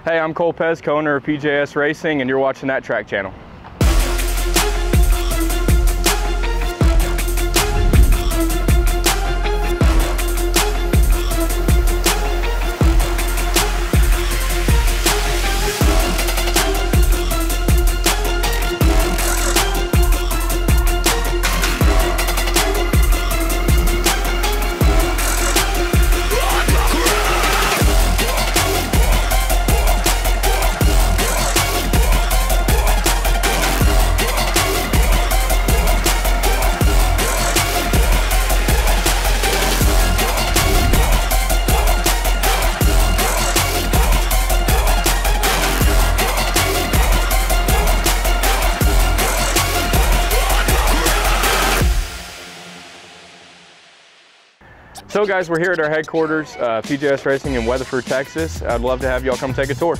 Hey, I'm Cole Pez, co-owner of PJS Racing, and you're watching That Track Channel. So guys, we're here at our headquarters, PJS Racing in Weatherford, Texas. I'd love to have y'all come take a tour.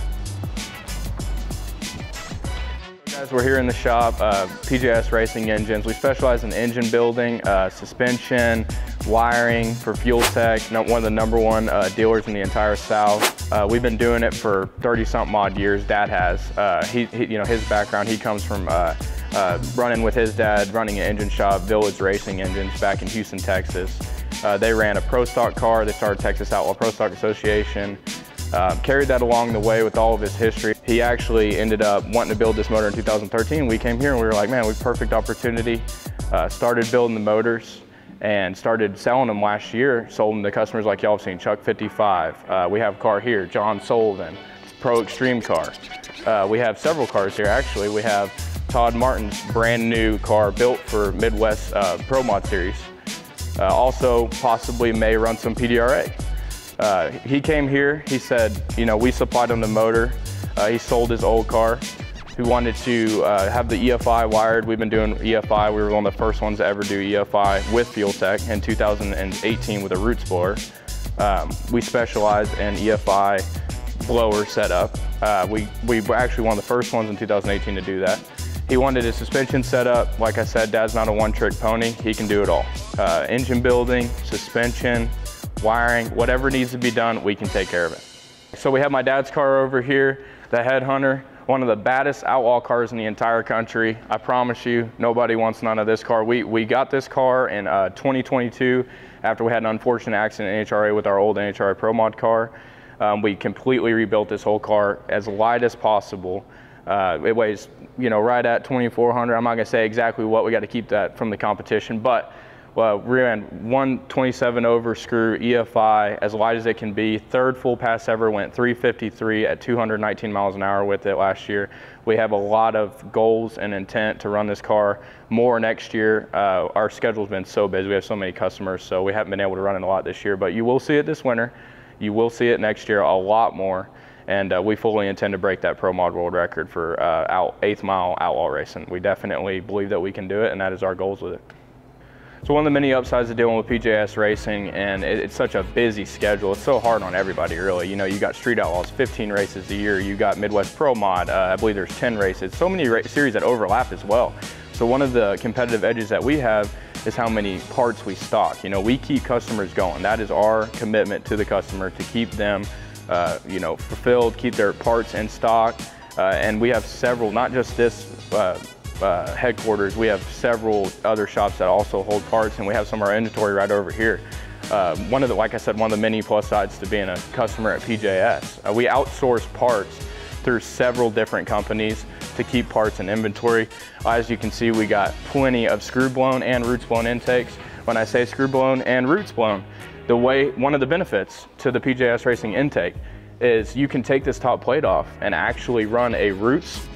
Guys, we're here in the shop, PJS Racing Engines. We specialize in engine building, suspension, wiring for Fuel Tech, one of the #1 dealers in the entire South. We've been doing it for 30-something odd years. Dad has. You know, his background, he comes from running with his dad, running an engine shop, Village Racing Engines, back in Houston, Texas. They ran a Pro Stock car. They started Texas Outlaw Pro Stock Association. Carried that along the way with all of his history. He actually ended up wanting to build this motor in 2013. We came here and we were like, man, we have perfect opportunity. Started building the motors and started selling them last year. Sold them to customers like y'all have seen, Chuck 55. We have a car here, John Sullivan, Pro Extreme car. We have several cars here actually. We have Todd Martin's brand new car built for Midwest Pro Mod Series. Also possibly may run some PDRA. He came here, he said, you know, we supplied him the motor. He sold his old car. He wanted to have the EFI wired. We've been doing EFI. We were one of the first ones to ever do EFI with Fuel Tech in 2018 with a Roots blower. We specialize in EFI blower setup. We were actually one of the first ones in 2018 to do that. He wanted his suspension set up. Like I said, Dad's not a one-trick pony. He can do it all. Engine building, suspension, wiring, whatever needs to be done, we can take care of it. So we have my dad's car over here, the Headhunter, one of the baddest outlaw cars in the entire country. I promise you, nobody wants none of this car. We got this car in 2022 after we had an unfortunate accident in NHRA with our old NHRA Pro Mod car. We completely rebuilt this whole car as light as possible. It weighs, you know, right at 2,400. I'm not gonna say exactly what, we got to keep that from the competition, but we ran 127 over screw EFI, as light as it can be. Third full pass ever, went 353 at 219 miles an hour with it last year. We have a lot of goals and intent to run this car more next year. Our schedule's been so busy, we have so many customers, so we haven't been able to run it a lot this year, but you will see it this winter. You will see it next year a lot more. And we fully intend to break that Pro Mod world record for 8th mile outlaw racing. We definitely believe that we can do it, and that is our goals with it. So one of the many upsides of dealing with PJS Racing, and it's such a busy schedule. It's so hard on everybody, really. You know, you got Street Outlaws, 15 races a year. You got Midwest Pro Mod, I believe there's 10 races. So many series that overlap as well. So one of the competitive edges that we have is how many parts we stock. You know, we keep customers going. That is our commitment to the customer, to keep them you know, fulfilled, keep their parts in stock. And we have several, not just this headquarters, we have several other shops that also hold parts, and we have some of our inventory right over here. Like I said, one of the many plus sides to being a customer at PJS. We outsource parts through several different companies to keep parts in inventory. As you can see, we got plenty of screw blown and roots blown intakes. When I say screw blown and roots blown, one of the benefits to the PJS Racing intake is you can take this top plate off and actually run a roots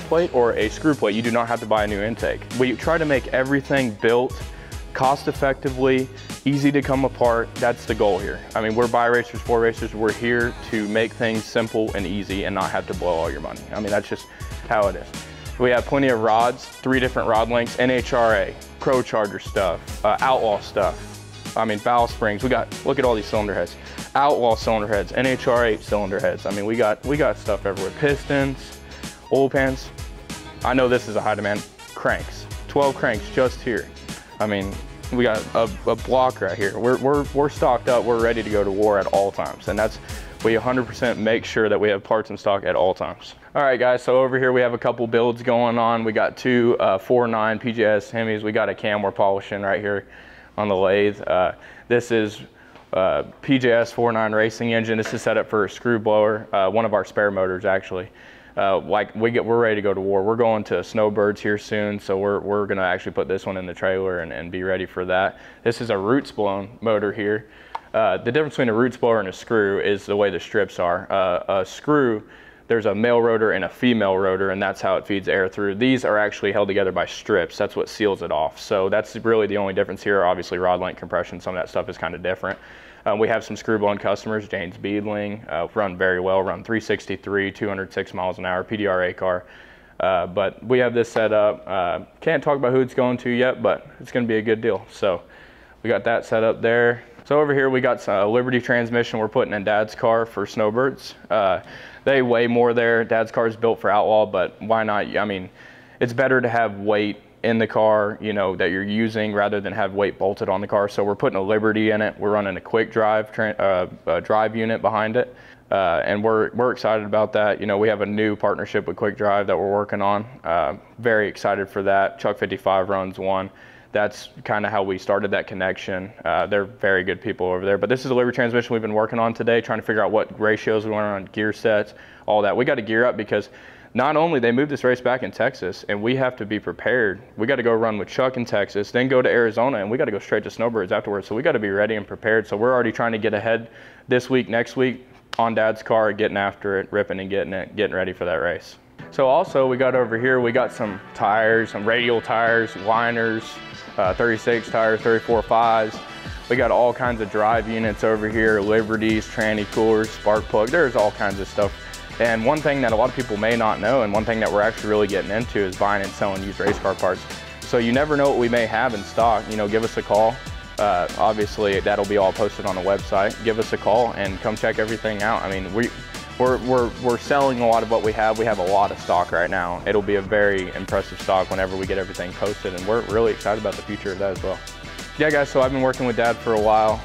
plate or a screw plate. You do not have to buy a new intake. We try to make everything built cost effectively, easy to come apart. That's the goal here. I mean, we're buy racers, for racers. We're here to make things simple and easy and not have to blow all your money. I mean, that's just how it is. We have plenty of rods, 3 different rod lengths, NHRA, Pro Charger stuff, Outlaw stuff. I mean, valve springs. Look at all these cylinder heads. Outlaw cylinder heads, NHRA cylinder heads. I mean, we got stuff everywhere. Pistons, oil pans. I know this is a high demand. Cranks, 12 cranks just here. I mean, we got a block right here. We're stocked up. We're ready to go to war at all times, and that's we 100% make sure that we have parts in stock at all times. All right, guys, so over here we have a couple builds going on. We got two 4.9 PJS Hemis. We got a cam we're polishing right here on the lathe. This is PJS 4.9 racing engine. This is set up for a screw blower, one of our spare motors actually. We're ready to go to war. We're going to Snowbirds here soon, so we're gonna actually put this one in the trailer and be ready for that. This is a roots blown motor here. The difference between a roots blower and a screw is the way the strips are. A screw, there's a male rotor and a female rotor, and that's how it feeds air through. These are actually held together by strips. That's what seals it off. So that's really the only difference here. Obviously rod length compression, some of that stuff is kind of different. We have some screw blown customers, James Beadling, run very well, run 363, 206 miles an hour, PDRA car. But we have this set up. Can't talk about who it's going to yet, but it's gonna be a good deal. So we got that set up there. So over here we got a Liberty transmission we're putting in Dad's car for Snowbirds. They weigh more there. Dad's car is built for Outlaw, but why not? I mean, it's better to have weight in the car, you know, that you're using rather than have weight bolted on the car. So we're putting a Liberty in it. We're running a quick drive drive unit behind it. And we're excited about that. You know, we have a new partnership with Quick Drive that we're working on. Very excited for that. Chuck 55 runs one. That's kind of how we started that connection. They're very good people over there. But this is a Liberty transmission we've been working on today, trying to figure out what ratios we want on gear sets, all that. We got to gear up because not only they moved this race back in Texas, and we have to be prepared. We got to go run with Chuck in Texas, then go to Arizona, and we got to go straight to Snowbirds afterwards. So we got to be ready and prepared. So we're already trying to get ahead this week, next week on Dad's car, getting after it, ripping and getting ready for that race. So also we got over here, we got some tires, some radial tires, liners, 36 tires, 34 5s. We got all kinds of drive units over here, Liberties, tranny coolers, spark plug. There's all kinds of stuff. And one thing that a lot of people may not know, and one thing that we're actually really getting into, is buying and selling used race car parts. So you never know what we may have in stock. You know, give us a call. Obviously that'll be all posted on the website. Give us a call and come check everything out. I mean, we're selling a lot of what we have. We have a lot of stock right now. It'll be a very impressive stock whenever we get everything posted, and we're really excited about the future of that as well. Yeah, guys, so I've been working with Dad for a while.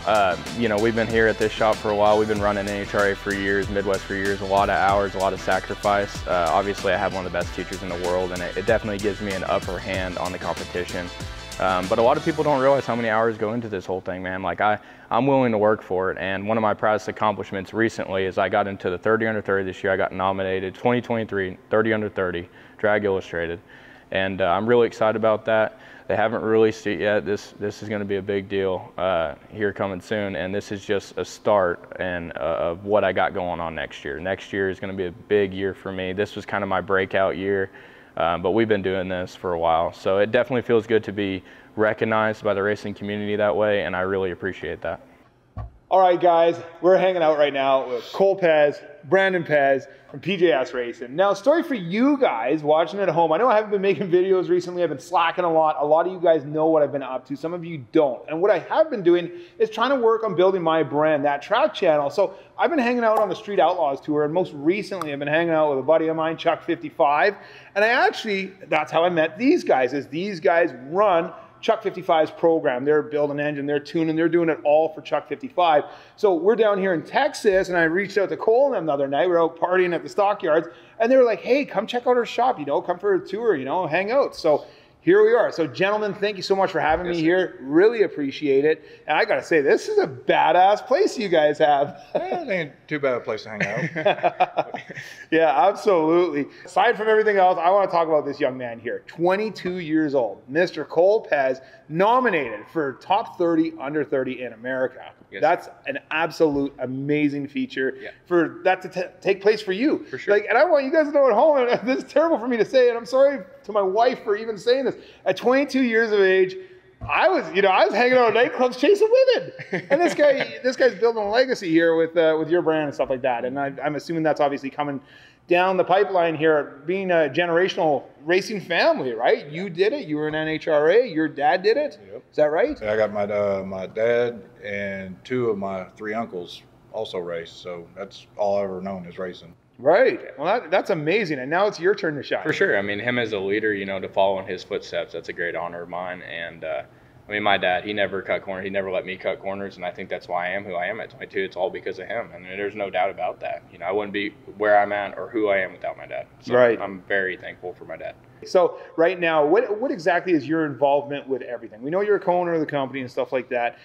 You know, we've been here at this shop for a while. We've been running NHRA for years, Midwest for years, a lot of hours, a lot of sacrifice. Obviously, I have one of the best teachers in the world, and it definitely gives me an upper hand on the competition. But a lot of people don't realize how many hours go into this whole thing, man. Like, I'm willing to work for it, and one of my proudest accomplishments recently is I got into the 30 under 30 this year. I got nominated 2023 30 under 30 Drag Illustrated, and I'm really excited about that. They haven't released it yet. This is going to be a big deal here coming soon, and this is just a start of what I got going on next year. Next year is going to be a big year for me. This was kind of my breakout year, but we've been doing this for a while, so it definitely feels good to be recognized by the racing community that way, and I really appreciate that. All right, guys, we're hanging out right now with Cole Pez, Brandon Pez from PJS Racing. Now, story for you guys watching at home. I know I haven't been making videos recently. I've been slacking a lot. A lot of you guys know what I've been up to. Some of you don't. And what I have been doing is trying to work on building my brand, that track channel. So I've been hanging out on the Street Outlaws tour, and most recently I've been hanging out with a buddy of mine, Chuck 55. And that's how I met these guys, is these guys run Chuck 55's program. They're building an engine, they're tuning, they're doing it all for Chuck 55. So we're down here in Texas, and I reached out to Cole and them the other night. We were out partying at the stockyards, and they were like, hey, come check out our shop, you know, come for a tour, you know, hang out. So here we are. So gentlemen, thank you so much for having me here. Really appreciate it. And I gotta say, this is a badass place you guys have. It ain't too bad a place to hang out. Yeah, absolutely. Aside from everything else, I want to talk about this young man here. 22 years old, Mr. Cole Pez, nominated for top 30 under 30 in America. Yes. That's an absolute amazing feature for that to take place for you. For sure. Like, and I want you guys to know at home, and this is terrible for me to say, and I'm sorry to my wife for even saying this. At 22 years of age, I was hanging out at nightclubs chasing women. And this guy's building a legacy here with your brand and stuff like that. And I'm assuming that's obviously coming down the pipeline here, being a generational racing family, right? You did it. You were in NHRA. Your dad did it. Yep. Is that right? I got my dad and two of my three uncles also raced. So that's all I've ever known is racing. Right. Well, that's amazing. And now it's your turn to shine. For sure. I mean, him as a leader, you know, to follow in his footsteps, that's a great honor of mine. And I mean, my dad, he never cut corners. He never let me cut corners, and I think that's why I am who I am at 22. It's all because of him, and there's no doubt about that. You know, I wouldn't be where I'm at or who I am without my dad. So right. I'm very thankful for my dad. So right now, what exactly is your involvement with everything? We know you're a co-owner of the company and stuff like that.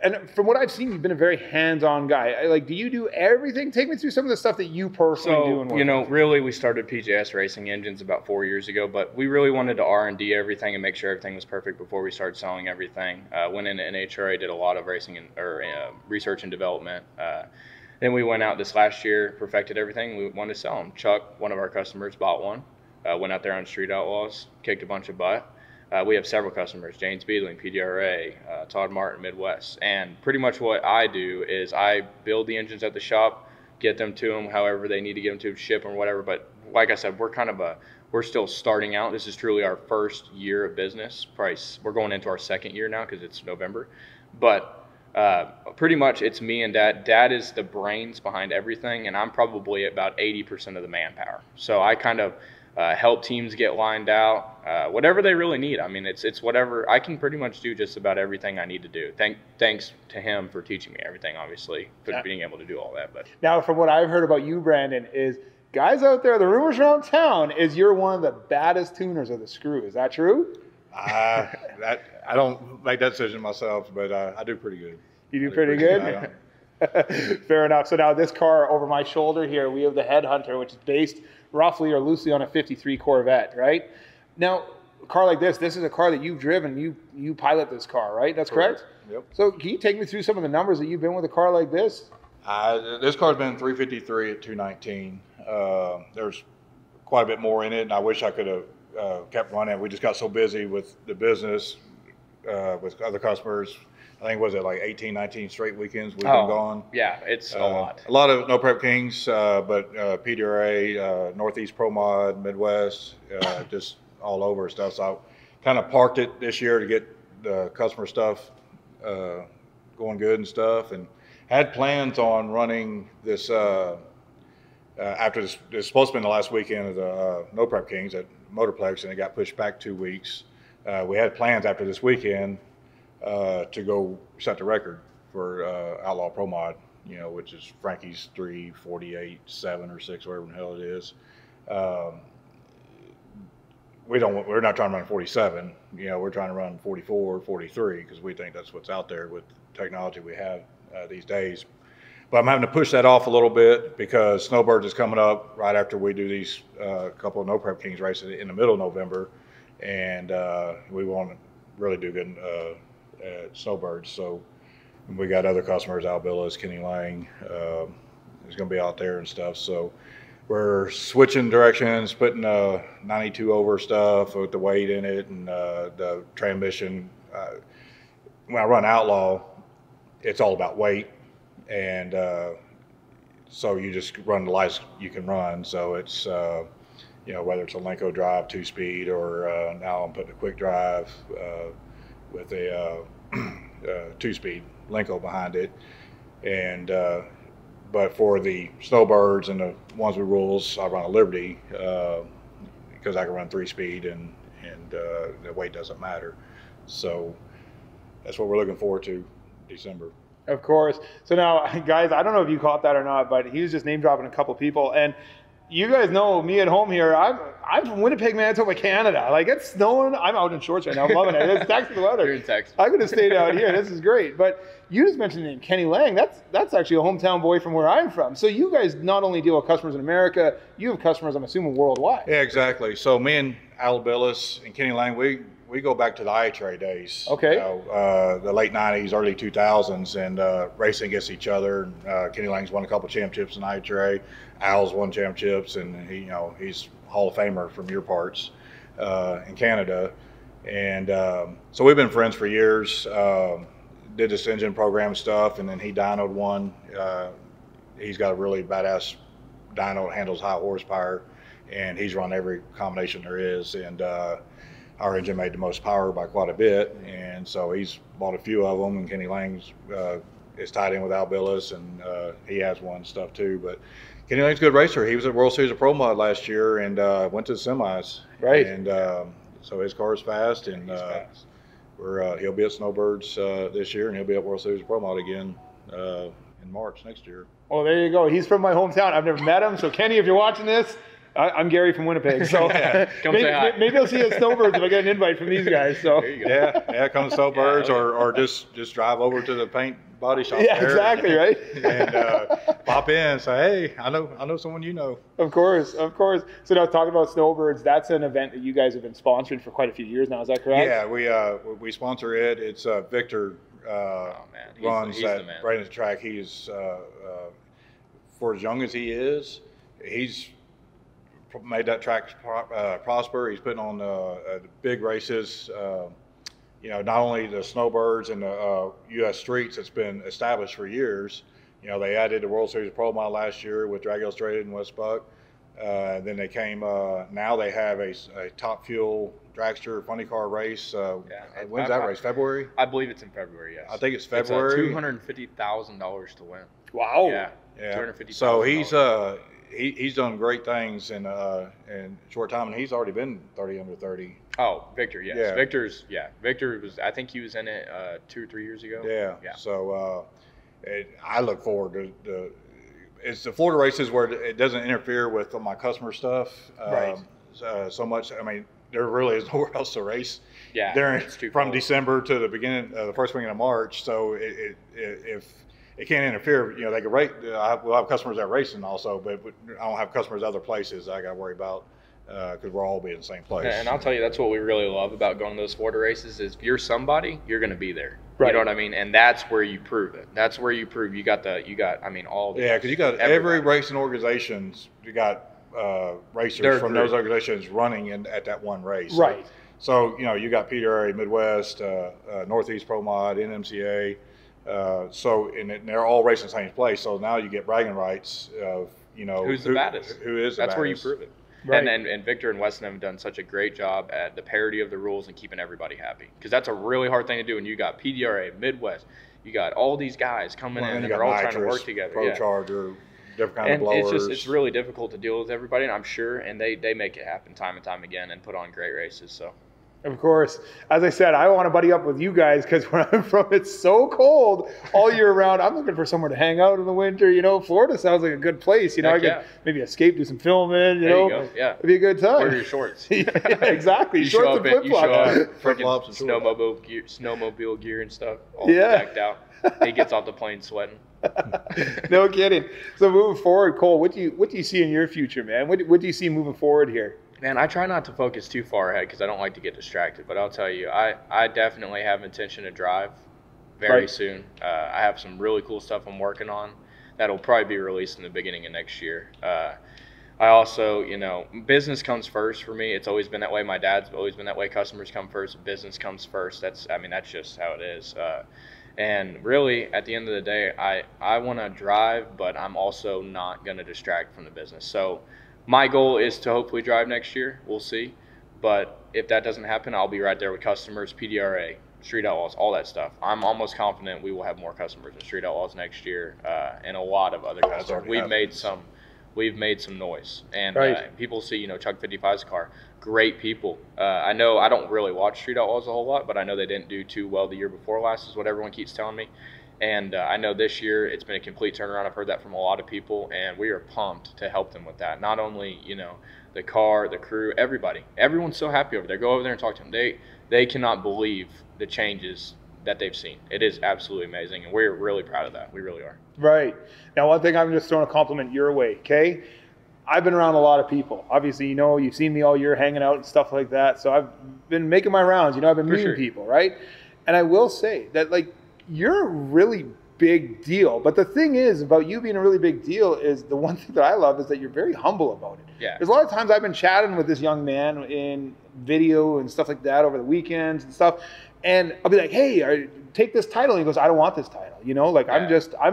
And from what I've seen, you've been a very hands-on guy. Like, do you do everything? Take me through some of the stuff that you personally do. And you know, really, we started PJS Racing Engines about 4 years ago, but we really wanted to R&D everything and make sure everything was perfect before we started selling everything. Went into NHRA, did a lot of racing or research and development. Then we went out this last year, perfected everything. We wanted to sell them. Chuck, one of our customers, bought one. Went out there on Street Outlaws, kicked a bunch of butt. We have several customers, Jane Speedling, PDRA, Todd Martin, Midwest. And pretty much what I do is I build the engines at the shop, get them to them however they need to get them to, ship them, whatever. But like I said, we're still starting out. This is truly our first year of business. We're going into our second year now because it's November. But pretty much it's me and Dad. Dad is the brains behind everything, and I'm probably about 80% of the manpower. So I kind of help teams get lined out, whatever they really need. I mean, it's whatever. I can pretty much do just about everything I need to do. Thanks to him for teaching me everything, obviously, for being able to do all that. But now, from what I've heard about you, Brandon, is guys out there, the rumors around town is you're one of the baddest tuners of the screw. Is that true? I don't make that decision myself, but I do pretty good. You do pretty good? Fair enough. So now this car over my shoulder here, we have the Headhunter, which is based roughly or loosely on a 53 Corvette, right? Now, a car like this is a car that you've driven. You pilot this car, right? That's correct? Yep. So can you take me through some of the numbers that you've been with a car like this? This car's been 353 at 219. There's quite a bit more in it, and I wish I could have kept running. We just got so busy with the business, with other customers. I think, was it like 18, 19 straight weekends we've been gone? Yeah, it's a lot. A lot of No Prep Kings, but PDRA, Northeast Pro Mod, Midwest, just all over stuff. So I kind of parked it this year to get the customer stuff going good and stuff, and had plans on running this after this. It's supposed to be the last weekend of the No Prep Kings at Motorplex, and it got pushed back 2 weeks. We had plans after this weekend to go set the record for Outlaw Pro Mod, which is Frankie's 348, 7 or 6, whatever the hell it is. We're not trying to run 47. We're trying to run 44, 43 because we think that's what's out there with the technology we have these days. But I'm having to push that off a little bit because Snowbirds is coming up right after we do these couple of No Prep Kings races in the middle of November, and we want to really do good at Snowbirds. So we got other customers, Al Billis, Kenny Lang, is going to be out there and stuff. So we're switching directions, putting 92 over stuff with the weight in it and the transmission. When I run Outlaw, it's all about weight, and so you just run the lightest you can run. So it's whether it's a Lenco drive 2-speed or now I'm putting a quick drive with a 2-speed Lenco behind it, and but for the Snowbirds and the ones with rules, I run a Liberty because I can run 3-speed and the weight doesn't matter. So that's what we're looking forward to December. Of course. So now, guys, I don't know if you caught that or not, but he was just name dropping a couple people, and you guys know me at home here. I'm from Winnipeg, Manitoba, Canada. Like, it's snowing. I'm out in shorts right now. I'm loving it. It's Texas weather. You're in Texas. I could have stayed out here. This is great. But you just mentioned the name Kenny Lang. That's actually a hometown boy from where I'm from. So you guys not only deal with customers in America, you have customers, I'm assuming, worldwide. Yeah, exactly. So me and Al Billis and Kenny Lang, we go back to the iTray days. Okay. The late 90s, early 2000s, and racing against each other. Kenny Lang's won a couple championships in iTray. Al's won championships, and he's Hall of Famer from your parts in Canada. And so we've been friends for years. Did this engine program stuff, and then he dynoed one. He's got a really badass dyno that handles high horsepower, and he's run every combination there is. And our engine made the most power by quite a bit, and so he's bought a few of them. And Kenny Lang's is tied in with Al Billis, and he has one stuff too. But Kenny Lang's a good racer. He was at World Series of Pro Mod last year and went to the semis. Right. And so his car is fast, and He's fast. he'll be at Snowbirds this year, and he'll be at World Series Pro Mod again in March next year. Oh, there you go. He's from my hometown. I've never met him. So, Kenny, if you're watching this, I'm Gary from Winnipeg. So Come say hi. maybe I'll see you at Snowbirds if I get an invite from these guys. So There you go. Yeah, come to Snowbirds, or just drive over to the paint body shop. yeah, there exactly, right? And pop in and say, hey, I know someone you know. Of course. So now talking about Snowbirds, that's an event that you guys have been sponsoring for quite a few years now. Is that correct? Yeah, we sponsor it. It's Victor runs he's that the man. right at the track. He's for as young as he is, he's made that track prosper. He's putting on the big races. Not only the Snowbirds and the U.S. Streets that's been established for years. They added the World Series Pro Mod last year with Drag Illustrated and West Buck. Then they came. Now they have a Top Fuel dragster funny car race. When's that race? February? I believe it's in February. Yes. I think it's February. It's $250,000 to win. Wow. Yeah. Yeah. $250,000. So he's done great things in a short time, and he's already been 30 under 30. Oh, Victor, yes. Yeah. Victor was, I think he was in it 2 or 3 years ago. Yeah. So I look forward to it's the Florida races where it doesn't interfere with my customer stuff Right. So much. I mean, there really is nowhere else to race. Yeah. During it's too from cold. December to the beginning, the first weekend of March. So if it can't interfere, they can rate. We'll have customers that racing also, but I don't have customers other places I got to worry about because we'll all be in the same place. And I'll tell you, that's what we really love about going to those Florida races is if you're somebody, you're going to be there. Right. You know what I mean? And that's where you prove it. That's where you prove all the Yeah, because you got every racing organizations, you got racers They're from great. those organizations running at that one race. Right. So, you got PDRA, Midwest, Northeast Pro Mod, NMCA. And they're all racing the same place. So now you get bragging rights of, who's the baddest. Who is the That's where you baddest. prove it. Right. And Victor and Weston have done such a great job at the parity of the rules and keeping everybody happy. Because that's a really hard thing to do. And you got PDRA, Midwest, you got all these guys coming in, and you they're got all trying to nitrous, work together. Pro Yeah. Charger, different kind And of blowers. it's really difficult to deal with everybody, and I'm sure, and they make it happen time and time again and put on great races. So Of course. As I said, I want to buddy up with you guys because where I'm from, it's so cold all year round. I'm looking for somewhere to hang out in the winter. Florida sounds like a good place. I Heck could yeah. maybe escape, do some filming. there you go. Yeah. It'd be a good time. Wear your shorts. Yeah, exactly. You Shorts show and up, you show flip-flops. up, Flip-flops and freaking snowmobile gear and stuff, all Yeah. decked out. He gets off the plane sweating. No kidding. So moving forward, Cole, what do you see in your future, man? What do you see moving forward here? Man, I try not to focus too far ahead because I don't like to get distracted. But I'll tell you, I definitely have intention to drive very Right. soon. I have some really cool stuff I'm working on that'll probably be released in the beginning of next year. I also, business comes first for me. It's always been that way. My dad's always been that way. Customers come first. Business comes first. That's just how it is. And really, at the end of the day, I want to drive, but I'm also not going to distract from the business. So my goal is to hopefully drive next year. We'll see. But if that doesn't happen, I'll be right there with customers, PDRA, Street Outlaws, all that stuff. I'm almost confident we will have more customers in Street Outlaws next year and a lot of other customers. already We've made some noise. And Right. people see, Chuck 55's car. Great people. I know I don't really watch Street Outlaws a whole lot, but I know they didn't do too well the year before last is what everyone keeps telling me. And I know this year it's been a complete turnaround. I've heard that from a lot of people, and we are pumped to help them with that. Not only, the car, the crew, everybody. Everyone's so happy over there. Go over there and talk to them. They cannot believe the changes that they've seen. It is absolutely amazing, and we're really proud of that. We really are. Right. Now, one thing I'm just throwing a compliment your way, okay? I've been around a lot of people. Obviously, you've seen me all year hanging out and stuff like that. So I've been making my rounds. I've been For meeting sure. people, right? And I will say that, you're a really big deal. But the thing is about you being a really big deal is the one thing that I love is that you're very humble about it. Yeah. There's a lot of times I've been chatting with this young man in video and stuff like that over the weekends and stuff. And I'll be like, hey, take this title. And he goes, I don't want this title. I'm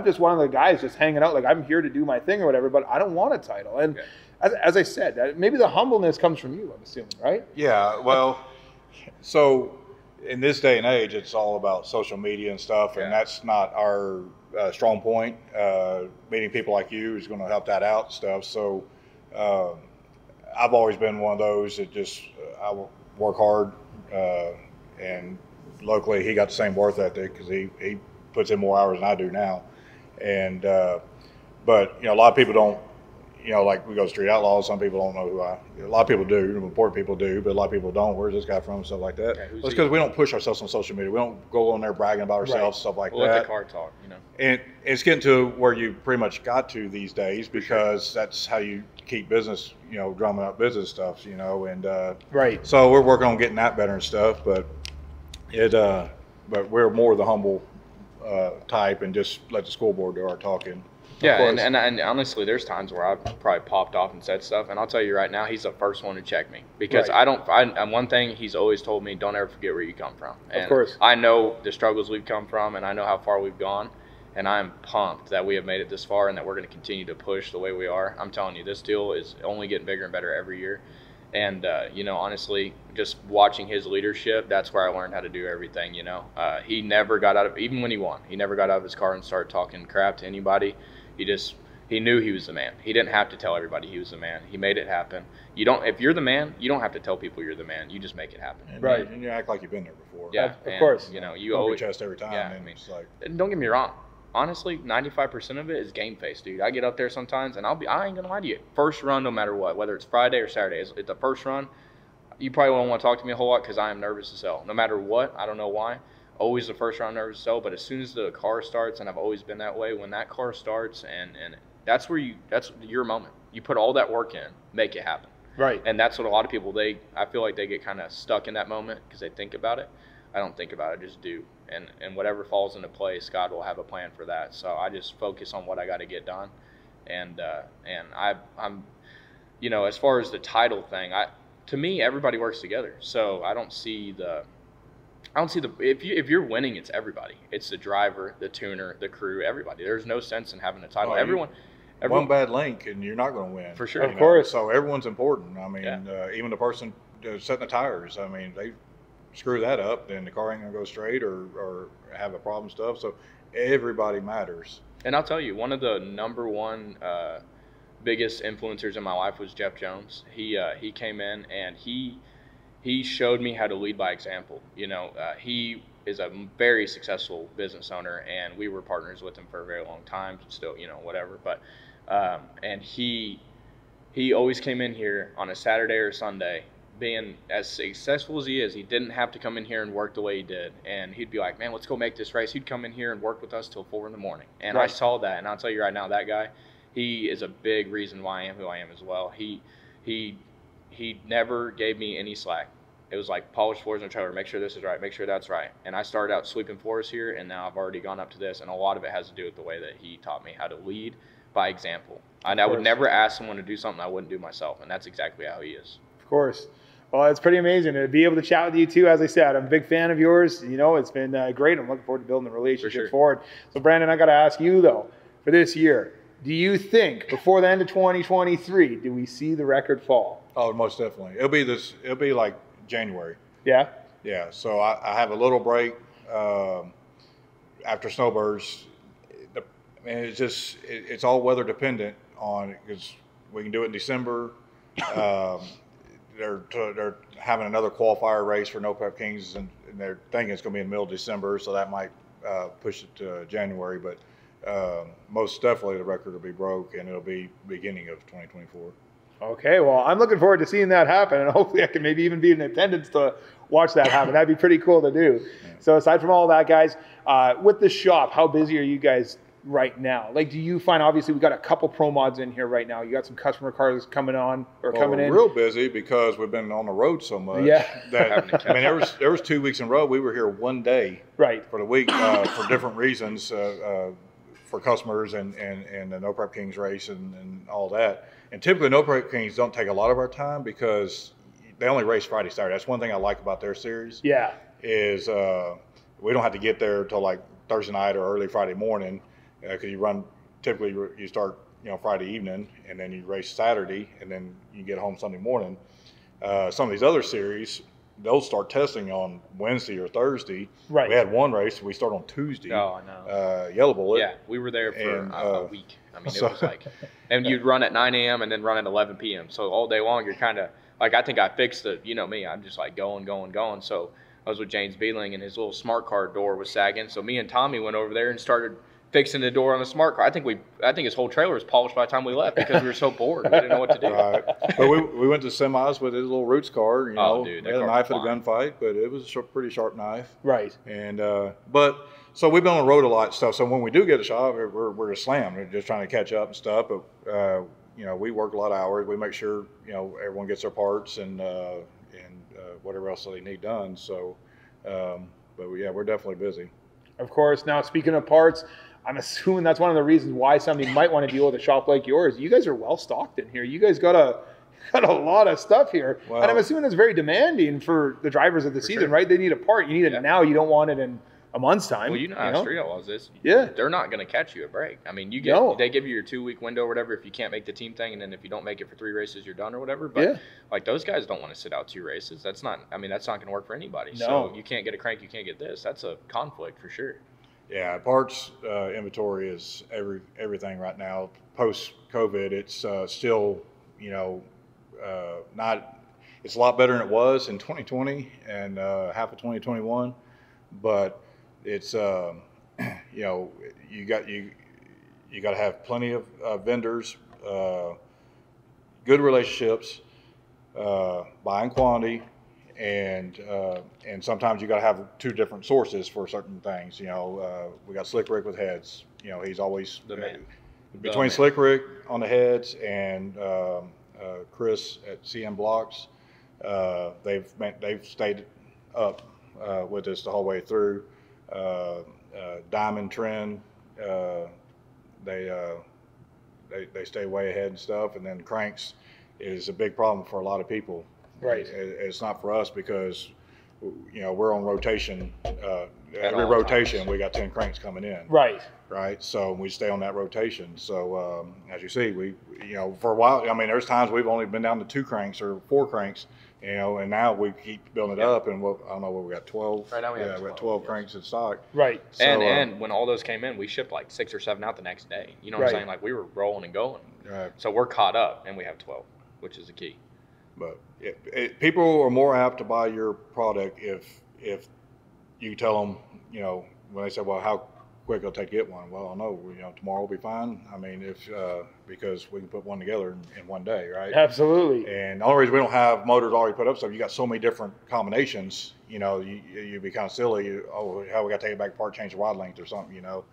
just one of the guys just hanging out. I'm here to do my thing or whatever, but I don't want a title. And as I said, maybe the humbleness comes from you, I'm assuming, right? Yeah, well, so in this day and age, it's all about social media and stuff, and that's not our strong point. Meeting people like you is going to help that out and stuff. So I've always been one of those that just I will work hard and luckily he got the same work ethic because he puts in more hours than I do now. And but a lot of people don't. Like we go to Street Outlaws, some people don't know who a lot of people do, important people do, but a lot of people don't. Where's this guy from, stuff like that. Yeah, It's because we don't push ourselves on social media. We don't go on there bragging about ourselves, stuff like we'll that. let the car talk, And it's getting to where you pretty much got to these days because that's how you keep business, drumming up business stuff, and Right. so we're working on getting that better and stuff, but but we're more the humble type and just let the school board do our talking. Yeah, and honestly, there's times where I've probably popped off and said stuff, and I'll tell you right now, he's the first one to check me because and one thing he's always told me, don't ever forget where you come from. And of course. I know the struggles we've come from, and I know how far we've gone, and I'm pumped that we have made it this far and that we're going to continue to push the way we are. I'm telling you, this deal is only getting bigger and better every year. And, honestly, just watching his leadership, that's where I learned how to do everything, He never got out of, even when he won, he never got out of his car and started talking crap to anybody. He knew he was the man. He didn't have to tell everybody he was the man. He made it happen. If you're the man, you don't have to tell people you're the man. You just make it happen. And you act like you've been there before. Yeah, of course. You always chest every time. Yeah, and it's like, and don't get me wrong. Honestly, 95% of it is game face, dude. I get up there sometimes, and I ain't gonna lie to you. First run, no matter what, whether it's Friday or Saturday, it's the first run. You probably won't want to talk to me a whole lot because I am nervous as hell. No matter what, I don't know why. Always the first round nervous as hell, but as soon as the car starts, and I've always been that way, when that car starts, and that's your moment. You put all that work in, make it happen. Right. And that's what a lot of people, I feel like they get kind of stuck in that moment because they think about it. I don't think about it, I just do. And whatever falls into place, God will have a plan for that. So I just focus on what I got to get done. And I'm, as far as the title thing, to me, everybody works together. So I don't see if you're winning, it's everybody. It's the driver, the tuner, the crew, everybody. There's no sense in having a title. Everyone. One bad link and you're not going to win. For sure. Of course. So everyone's important. I mean, even the person setting the tires, I mean, they screw that up, then the car ain't going to go straight or have a problem stuff. So everybody matters. And I'll tell you, one of the number one biggest influencers in my life was Jeff Jones. He came in and he showed me how to lead by example. He is a very successful business owner, and we were partners with him for a very long time. Still, whatever. But and he always came in here on a Saturday or Sunday, being as successful as he is. He didn't have to come in here and work the way he did, and he'd be like, "Man, let's go make this race." He'd come in here and work with us till 4 a.m. And I saw that, and I'll tell you right now, that guy, he is a big reason why I am who I am as well. He never gave me any slack. It was like polish floors in the trailer, make sure this is right, make sure that's right. And I started out sweeping floors here, and now I've already gone up to this, and a lot of it has to do with the way that he taught me how to lead by example. And I would never ask someone to do something I wouldn't do myself, and that's exactly how he is. Of course. Well, it's pretty amazing to be able to chat with you too. As I said, I'm a big fan of yours. It's been great. I'm looking forward to building the relationship forward. So, Brandon, I got to ask you though, for this year, do you think before the end of 2023, do we see the record fall? Oh, most definitely. It'll be like January. Yeah. Yeah. So I have a little break after snowbirds. It's all weather dependent on because we can do it in December. They're having another qualifier race for No Prep Kings, and they're thinking it's going to be in the middle of December, so that might push it to January. But most definitely the record will be broke, and it'll be beginning of 2024. Okay, well, I'm looking forward to seeing that happen, and hopefully I can maybe even be in attendance to watch that happen. That'd be pretty cool to do. Yeah. So aside from all that, guys, with the shop, how busy are you guys right now? Like, do you find, obviously we got a couple pro mods in here right now. You got some customer cars coming on or coming in. We're real busy because we've been on the road so much. Yeah. That, I mean, there was 2 weeks in a row. We were here one day for the week for different reasons for customers and the No Prep Kings race and all that. And typically No Prep Kings don't take a lot of our time because they only race Friday, Saturday. That's one thing I like about their series. Yeah. Is we don't have to get there till like Thursday night or early Friday morning. Because typically you start Friday evening and then you race Saturday and then you get home Sunday morning. Some of these other series, they'll start testing on Wednesday or Thursday. Right. We had one race we start on Tuesday. Oh, I know. Yellow Bullet. Yeah, we were there for a week. I mean, it was like, and you'd run at 9 a.m. and then run at 11 p.m. So all day long you're kind of like, I think I fixed it. You know me, I'm just like going. So I was with James Beeling, and his little smart car door was sagging. So me and Tommy went over there and started fixing the door on the smart car. I think his whole trailer was polished by the time we left because we were so bored. We didn't know what to do. Right. But we went to semis with his little Roots car. You know, dude, we had a knife at a gunfight, but it was a pretty sharp knife. Right. And but so we've been on the road a lot and stuff. So when we do get a shot, we're just slammed. We're just trying to catch up and stuff. But you know, we work a lot of hours. We make sure, you know, everyone gets their parts and whatever else they need done. So, but yeah, we're definitely busy. Of course. Now, speaking of parts, I'm assuming that's one of the reasons why somebody might want to deal with a shop like yours. You guys are well stocked in here. You guys got a lot of stuff here. Well, and I'm assuming it's very demanding for the drivers of the season, sure. right? They need a part. You need it now. You don't want it in a month's time. Well, you know how street outlaws is. Yeah. They're not going to catch you a break. I mean, they give you your 2-week window or whatever if you can't make the team thing, and then if you don't make it for 3 races, you're done or whatever. But like those guys don't want to sit out 2 races. That's not going to work for anybody. No. So you can't get a crank, you can't get this. That's a conflict for sure. Yeah, parts inventory is everything right now. Post COVID, it's still, you know, not. It's a lot better than it was in 2020 and half of 2021, but it's you know, you got to have plenty of vendors, good relationships, buying quantity. And sometimes you got to have 2 different sources for certain things. You know, we got Slick Rick with heads. You know, he's always The man. between Slick Rick on the heads and Chris at CM Blocks. They've stayed up with us the whole way through. Diamond Trend, they stay way ahead and stuff. And then cranks is a big problem for a lot of people. Right. It's not for us because, you know, we're on rotation. Every all rotation, times. we got 10 cranks coming in. Right. Right. So we stay on that rotation. So as you see, you know, for a while, I mean, there's times we've only been down to 2 cranks or 4 cranks, you know, and now we keep building it up. And I don't know what we got 12. Right now we have we got 12, 12 yes. cranks in stock. Right. So, And when all those came in, we shipped like 6 or 7 out the next day. You know what I'm saying? Like we were rolling and going. Right. So we're caught up, and we have 12, which is the key. But people are more apt to buy your product if you tell them, you know, when they say, well, how quick it'll take to get one? Well, I know, you know, tomorrow will be fine. I mean, because we can put one together in one day, right? Absolutely. And the only reason we don't have motors already put up, so you got so many different combinations, you know, you'd be kind of silly. How we got to take it back apart, change the rod length or something, you know.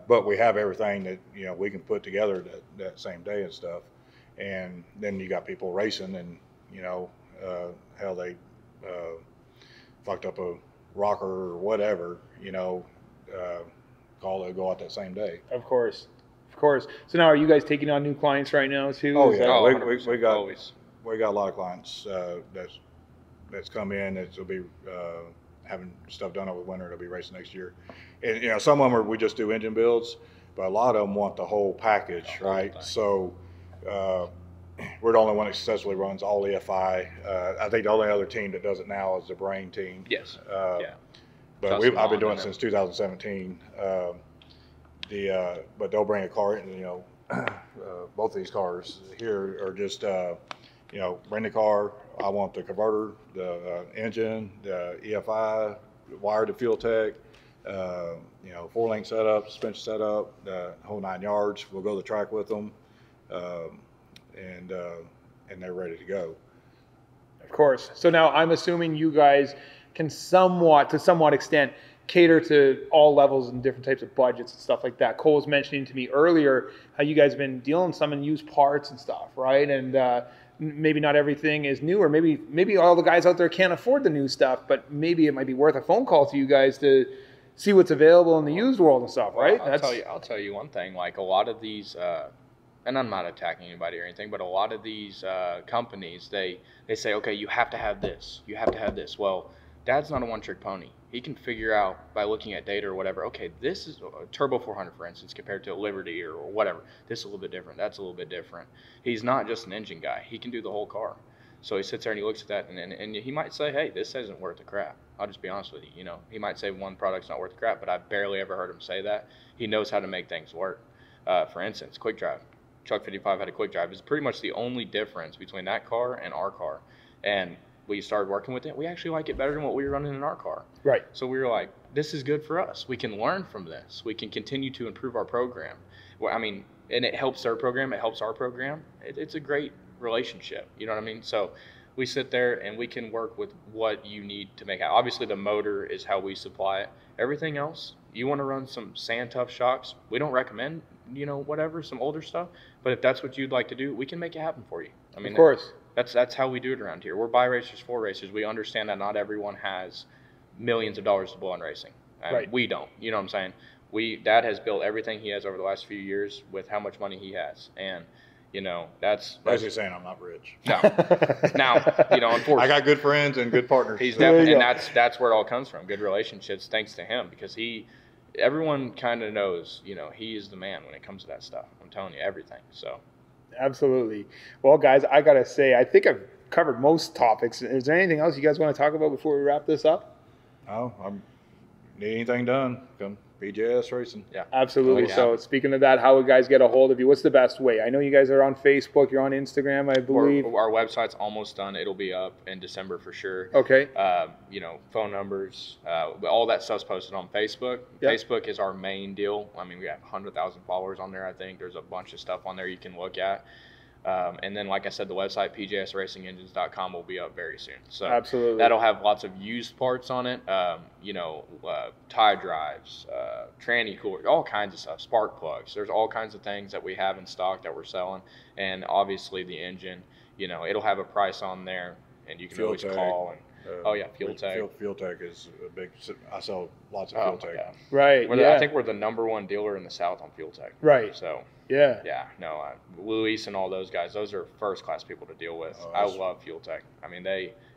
But we have everything that, you know, we can put together that same day and stuff. And then you got people racing and, you know, how they fucked up a rocker or whatever, you know, go out that same day. Of course. Of course. So now are you guys taking on new clients right now too? Oh, Is yeah. that- We got always. We got a lot of clients that's come in that'll be having stuff done over the winter. They'll be racing next year. And, you know, some of them we just do engine builds, but a lot of them want the whole package, right? So we're the only one that successfully runs all EFI. I think the only other team that does it now is the Brain team. Yes. Yeah. But Justin I've been doing Long it since 2017. But they'll bring a car, and, you know, both of these cars here are just, you know, bring the car. I want the converter, the engine, the EFI, wire to Fuel Tech, you know, 4-link setup, suspension setup, the whole 9 yards. We'll go to the track with them. And they're ready to go. Of course. So now I'm assuming you guys can to somewhat extent, cater to all levels and different types of budgets and stuff like that. Cole was mentioning to me earlier how you guys have been dealing with some in used parts and stuff, right? And maybe not everything is new, or maybe all the guys out there can't afford the new stuff, but maybe it might be worth a phone call to you guys to see what's available in the used world and stuff, right? I'll tell you one thing. Like a lot of these, and I'm not attacking anybody or anything, but a lot of these companies, they say, okay, you have to have this. You have to have this. Well, Dad's not a one-trick pony. He can figure out by looking at data or whatever, okay, this is a Turbo 400, for instance, compared to a Liberty or whatever. This is a little bit different. That's a little bit different. He's not just an engine guy. He can do the whole car. So he sits there and he looks at that, and he might say, hey, this isn't worth the crap. I'll just be honest with you. You know, he might say one product's not worth the crap, but I've barely ever heard him say that. He knows how to make things work. For instance, quick drive. Chuck 55 had a quick drive. It's pretty much the only difference between that car and our car. And we started working with it. We actually like it better than what we were running in our car. Right. So we were like, this is good for us. We can learn from this. We can continue to improve our program. Well, I mean, and it helps their program. It helps our program. It's a great relationship. You know what I mean? So we sit there and we can work with what you need to make it. Obviously, the motor is how we supply it. Everything else, you want to run some sand tough shocks. We don't recommend, you know, whatever, some older stuff. But if that's what you'd like to do, we can make it happen for you. I mean, of course. That's how we do it around here. We're buy racers for racers. We understand that not everyone has millions of dollars to blow on racing. Right. We don't. You know what I'm saying? Dad has built everything he has over the last few years with how much money he has. And, you know, that's Basically saying I'm not rich. No. Now, you know, unfortunately. I got good friends and good partners. He's definitely, and that's where it all comes from. Good relationships, thanks to him, because everyone kind of knows, you know, he is the man when it comes to that stuff. I'm telling you, everything. So. Absolutely. Well, guys, I got to say, I think I've covered most topics. Is there anything else you guys want to talk about before we wrap this up? No, need anything done, come PJS Racing. Yeah. Absolutely. Oh, yeah. So speaking of that, how would guys get a hold of you? What's the best way? I know you guys are on Facebook. You're on Instagram, I believe. Our website's almost done. It'll be up in December for sure. Okay. You know, phone numbers, all that stuff's posted on Facebook. Yep. Facebook is our main deal. I mean, we have 100,000 followers on there, I think. There's a bunch of stuff on there you can look at. And then, like I said, the website, pjsracingengines.com, will be up very soon. So Absolutely. that'll have lots of used parts on it, you know, tie drives, tranny coolers, all kinds of stuff, spark plugs. There's all kinds of things that we have in stock that we're selling. And obviously the engine, you know, it'll have a price on there, and you can Fuel always tag. call. And fuel tag. Fuel tag is a big. I sell lots of fuel tag. Yeah. Right. I think we're the #1 dealer in the South on fuel tag. Right. So. Yeah. Yeah, no, Luis and all those guys, those are first-class people to deal with. I love Fuel Tech. I mean,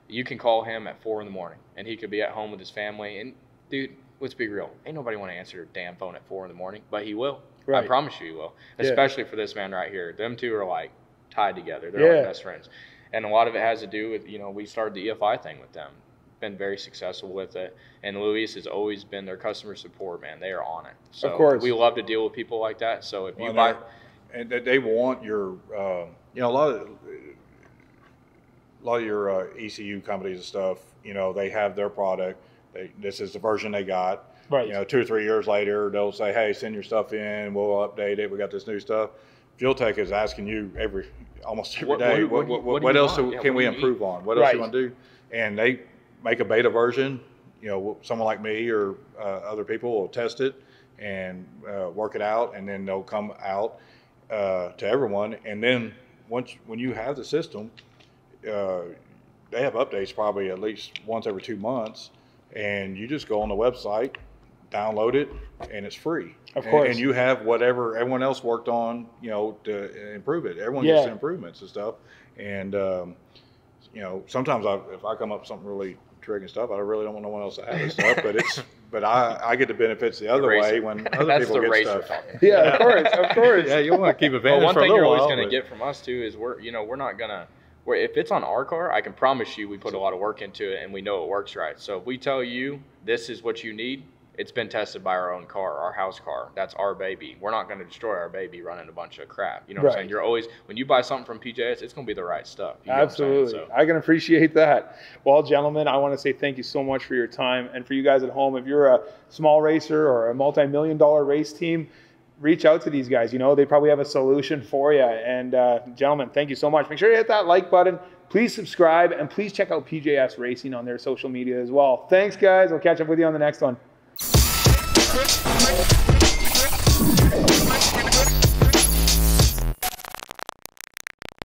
you can call him at 4 in the morning, and he could be at home with his family. And, dude, let's be real. Ain't nobody want to answer your damn phone at 4 in the morning, but he will. Right. I promise you he will, especially for this man right here. Them two are, like, tied together. They're like best friends. And a lot of it has to do with, you know, we started the EFI thing with them. Been very successful with it, and Luis has always been their customer support man. They are on it. So of course, we love to deal with people like that. So if you buy, and they want your, you know, a lot of your ECU companies and stuff, you know, they have their product. This is the version they got. Right. You know, 2 or 3 years later, they'll say, "Hey, send your stuff in. We'll update it. We got this new stuff." Fuel Tech is asking you almost every day. What else can we improve on? What else do you want to do? And they make a beta version, you know, someone like me or other people will test it and work it out, and then they'll come out to everyone. And then when you have the system, they have updates probably at least once every 2 months, and you just go on the website, download it, and it's free. Of course. And you have whatever everyone else worked on, you know, to improve it. Everyone gets improvements and stuff. And, you know, sometimes if I come up with something really triggering stuff, I really don't want no one else to have this stuff, but I get the benefits the other way when other people get stuff. Yeah, of course. Yeah, you want to keep advantage. Well, one for thing a you're little always while, going to get from us too is we're not going to, if it's on our car, I can promise you we put a lot of work into it and we know it works right. So if we tell you this is what you need, it's been tested by our own car, our house car. That's our baby. We're not going to destroy our baby running a bunch of crap. You know what I'm saying? You're always, when you buy something from PJS, it's going to be the right stuff. You know Absolutely. So. I can appreciate that. Well, gentlemen, I want to say thank you so much for your time. And for you guys at home, if you're a small racer or a multi-million-dollar race team, reach out to these guys. You know, they probably have a solution for you. And gentlemen, thank you so much. Make sure you hit that like button. Please subscribe, and please check out PJS Racing on their social media as well. Thanks, guys. We'll catch up with you on the next one.